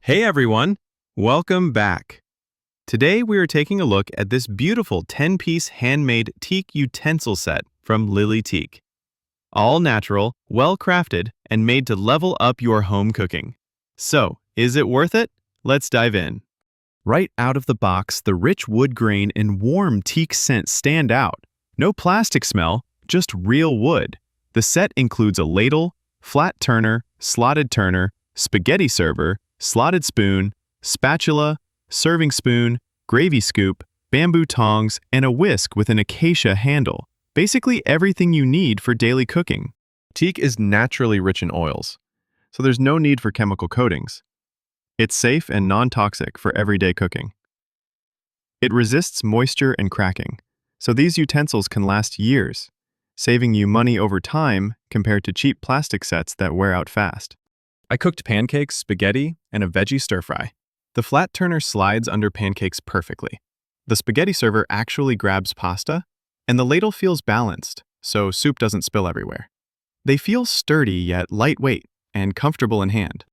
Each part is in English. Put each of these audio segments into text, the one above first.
Hey everyone, welcome back. Today we are taking a look at this beautiful 10-piece handmade teak utensil set from Lilly Teak. All natural, well crafted, and made to level up your home cooking. So, is it worth it? Let's dive in. Right out of the box, the rich wood grain and warm teak scent stand out. No plastic smell, just real wood. The set includes a ladle, flat turner, slotted turner, spaghetti server, slotted spoon, spatula, serving spoon, gravy scoop, bamboo tongs, and a whisk with an acacia handle. Basically everything you need for daily cooking. Teak is naturally rich in oils, so there's no need for chemical coatings. It's safe and non-toxic for everyday cooking. It resists moisture and cracking, so these utensils can last years, saving you money over time compared to cheap plastic sets that wear out fast. I cooked pancakes, spaghetti, and a veggie stir-fry. The flat turner slides under pancakes perfectly. The spaghetti server actually grabs pasta, and the ladle feels balanced, so soup doesn't spill everywhere. They feel sturdy yet lightweight and comfortable in hand.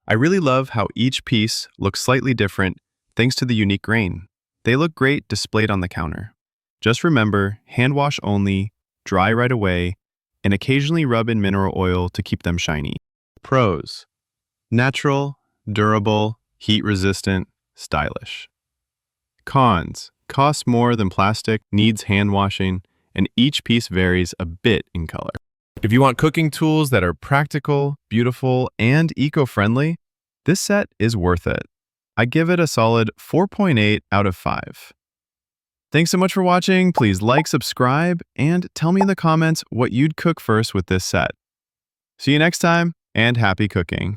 I really love how each piece looks slightly different thanks to the unique grain. They look great displayed on the counter. Just remember, hand wash only, dry right away, and occasionally rub in mineral oil to keep them shiny. Pros: natural, durable, heat-resistant, stylish. Cons: costs more than plastic, needs hand washing, and each piece varies a bit in color. If you want cooking tools that are practical, beautiful, and eco-friendly, this set is worth it. I give it a solid 4.8 out of 5. Thanks so much for watching. Please like, subscribe, and tell me in the comments what you'd cook first with this set. See you next time, and happy cooking.